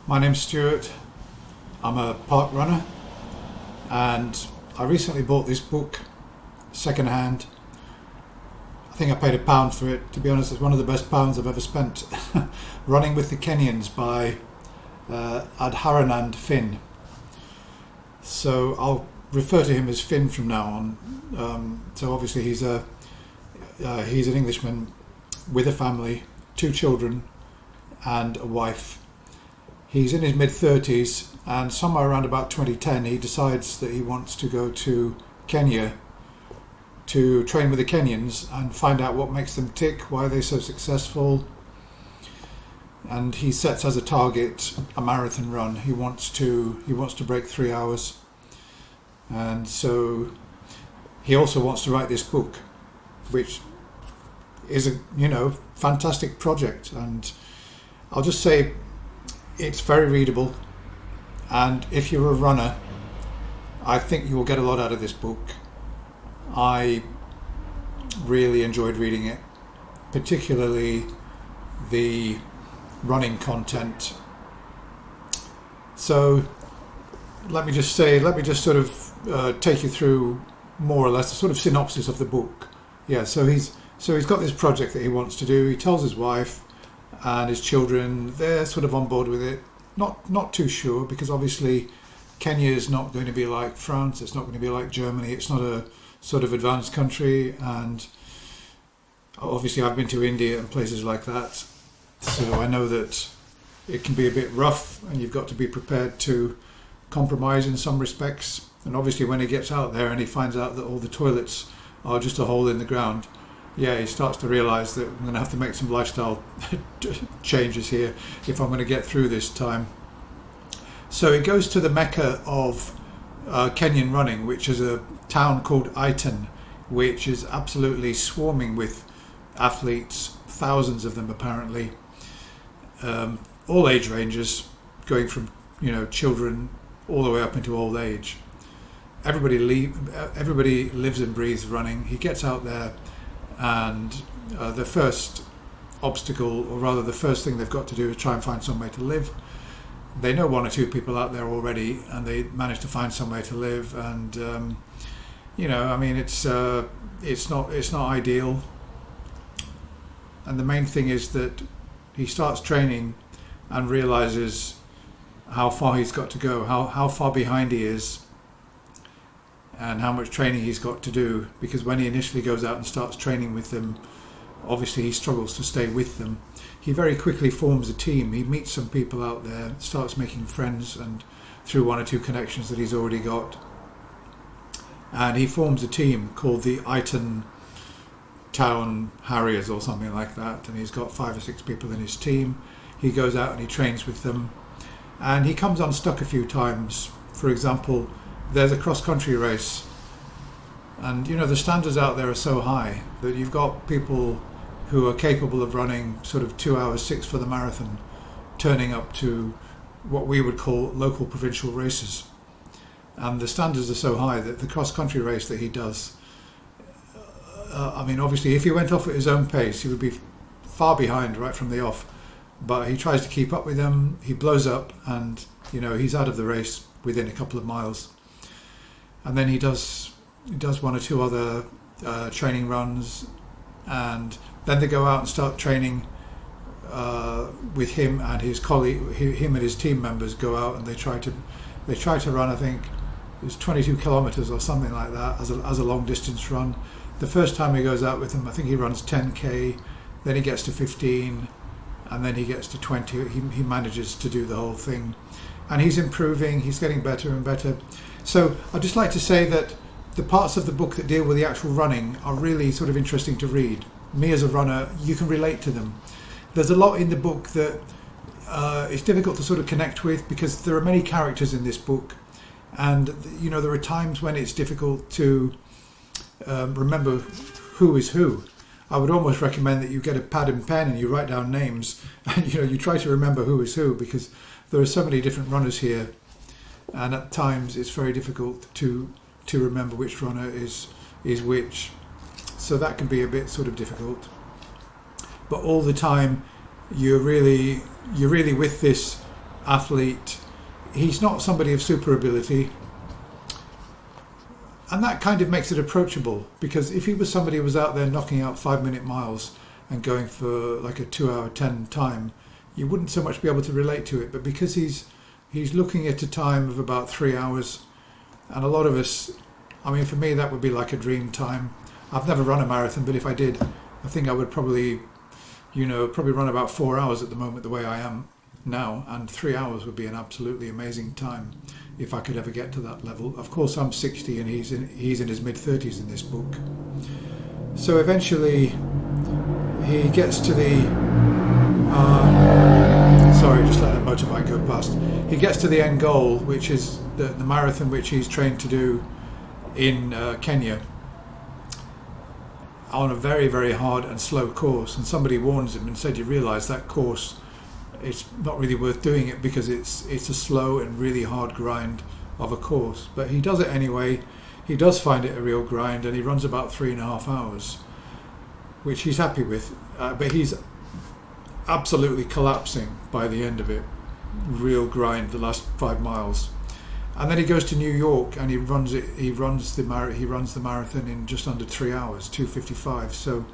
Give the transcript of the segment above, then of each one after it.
My name's Stuart. I'm a park runner, and I recently bought this book second hand. I think I paid £1 for it. To be honest, it's one of the best pounds I've ever spent. Running with the Kenyans by Adharanand Finn. So I'll refer to him as Finn from now on. So obviously he's an Englishman with a family, 2 children and a wife. He's in his mid-30s, and somewhere around about 2010 he decides that he wants to go to Kenya to train with the Kenyans and find out what makes them tick, why they're so successful. And he sets as a target a marathon run. He wants to break 3 hours, and so he also wants to write this book, which is a fantastic project. And I'll just say it's very readable, and if you're a runner, I think you will get a lot out of this book. I really enjoyed reading it, particularly the running content. So let me just sort of take you through more or less a sort of synopsis of the book. Yeah, so he's got this project that he wants to do. He tells his wife and his children, they're sort of on board with it. Not too sure, because obviously Kenya is not going to be like France, it's not going to be like Germany, it's not a sort of advanced country, and obviously I've been to India and places like that, so I know that it can be a bit rough and you've got to be prepared to compromise in some respects. And obviously when he gets out there and he finds out that all the toilets are just a hole in the ground, yeah, he starts to realise that I'm going to have to make some lifestyle changes here if I'm going to get through this time. So he goes to the mecca of Kenyan running, which is a town called Iton, which is absolutely swarming with athletes, thousands of them apparently, all age ranges, going from children all the way up into old age. Everybody lives and breathes running. He gets out there, and the first obstacle, or rather the first thing they've got to do, is try and find somewhere to live. They know 1 or 2 people out there already, and they manage to find somewhere to live. And it's not ideal. And the main thing is that he starts training and realizes how far he's got to go, how far behind he is, and how much training he's got to do. Because when he initially goes out and starts training with them, obviously he struggles to stay with them. He very quickly forms a team. He meets some people out there, starts making friends, and through 1 or 2 connections that he's already got, and he forms a team called the Iton Town Harriers or something like that, and he's got 5 or 6 people in his team. He goes out and he trains with them, and he comes unstuck a few times. For example, there's a cross-country race, and the standards out there are so high that you've got people who are capable of running sort of 2 hours 6 for the marathon, turning up to what we would call local provincial races. And the standards are so high that the cross-country race that he does, obviously if he went off at his own pace, he would be far behind right from the off. But he tries to keep up with them. He blows up, and he's out of the race within a couple of miles. And then he does 1 or 2 other training runs, and then they go out and start training with him and his colleague. Him and his team members go out and they try to run. I think it's 22 kilometers or something like that as a long distance run. The first time he goes out with them, I think he runs 10k. Then he gets to 15, and then he gets to 20. He manages to do the whole thing, and he's improving. He's getting better and better. So I'd just like to say that the parts of the book that deal with the actual running are really sort of interesting to read. Me as a runner, you can relate to them. There's a lot in the book that it's difficult to sort of connect with, because there are many characters in this book, and there are times when it's difficult to remember who is who. I would almost recommend that you get a pad and pen and you write down names, and you try to remember who is who, because there are so many different runners here, and at times it's very difficult to remember which runner is which. So that can be a bit sort of difficult. But all the time you're really with this athlete. He's not somebody of super ability. And that kind of makes it approachable, because if he was somebody who was out there knocking out 5-minute miles and going for like a 2 hour 10 time, you wouldn't so much be able to relate to it. But because he's looking at a time of about 3 hours, and a lot of us, I mean, for me that would be like a dream time. I've never run a marathon, but if I did, I think I would probably run about 4 hours at the moment the way I am now, and 3 hours would be an absolutely amazing time if I could ever get to that level. Of course, I'm 60 and he's in his mid-30s in this book. So eventually he gets to the just let a motorbike go past. He gets to the end goal, which is the marathon which he's trained to do in Kenya, on a very, very hard and slow course. And somebody warns him and said, you realise that course, it's not really worth doing it, because it's a slow and really hard grind of a course. But he does it anyway. He does find it a real grind, and he runs about 3.5 hours, which he's happy with. But he's absolutely collapsing by the end of it. Real grind, the last 5 miles. And then he goes to New York and he runs the marathon in just under 3 hours, 2:55. So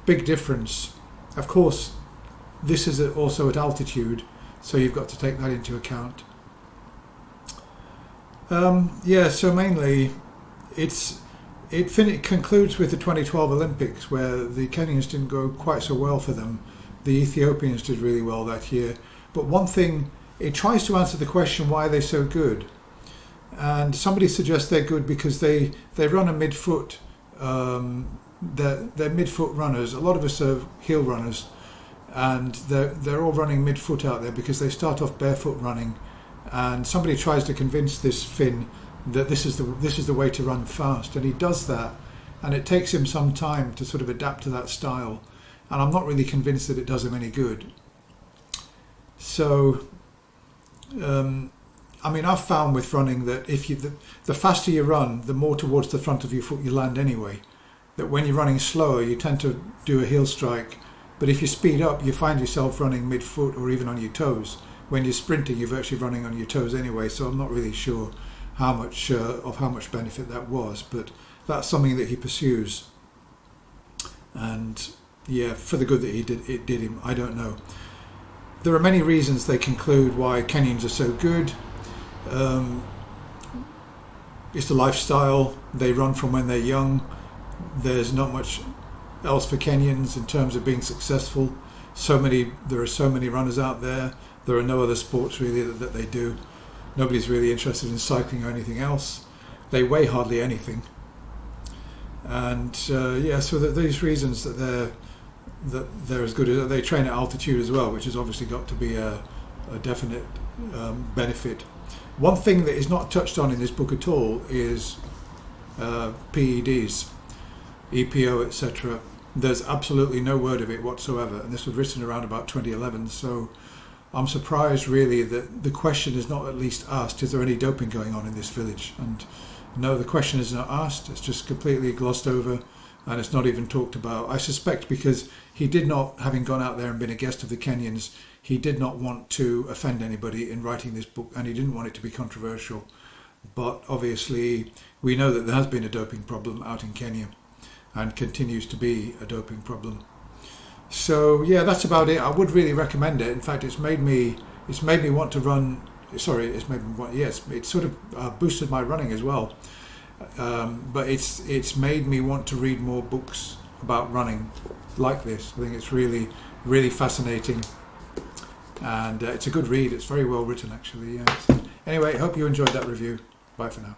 big difference. Of course, this is also at altitude, so you've got to take that into account. So mainly it concludes with the 2012 Olympics, where the Kenyans didn't go quite so well for them. The Ethiopians did really well that year. But one thing, it tries to answer the question, why are they so good? And somebody suggests they're good because they run a mid-foot. They're mid-foot runners. A lot of us are heel runners, and they're all running mid-foot out there because they start off barefoot running. And somebody tries to convince this Finn that this is the way to run fast, and he does that, and it takes him some time to sort of adapt to that style. And I'm not really convinced that it does him any good. So, I've found with running that the faster you run, the more towards the front of your foot you land anyway. That when you're running slower, you tend to do a heel strike. But if you speed up, you find yourself running mid-foot or even on your toes. When you're sprinting, you're virtually running on your toes anyway. So I'm not really sure how much benefit that was. But that's something that he pursues. And yeah, for the good that it did him, I don't know. There are many reasons they conclude why Kenyans are so good. It's the lifestyle. They run from when they're young. There's not much else for Kenyans in terms of being successful. There are so many runners out there. There are no other sports really that they do. Nobody's really interested in cycling or anything else. They weigh hardly anything. And so these reasons that they're as good as they train at altitude as well, which has obviously got to be a definite benefit. One thing that is not touched on in this book at all is PEDs, EPO, etc. There's absolutely no word of it whatsoever, and this was written around about 2011. So I'm surprised really that the question is not at least asked, is there any doping going on in this village? And no, the question is not asked. It's just completely glossed over, and it's not even talked about. I suspect because he did not, having gone out there and been a guest of the Kenyans, he did not want to offend anybody in writing this book, and he didn't want it to be controversial. But obviously we know that there has been a doping problem out in Kenya and continues to be a doping problem. So yeah, that's about it. I would really recommend it. In fact, it's made me want to run. Sorry, it's sort of boosted my running as well. But it's made me want to read more books about running like this. I think it's really, really fascinating, and it's a good read. It's very well written, actually. Yeah. Anyway, I hope you enjoyed that review. Bye for now.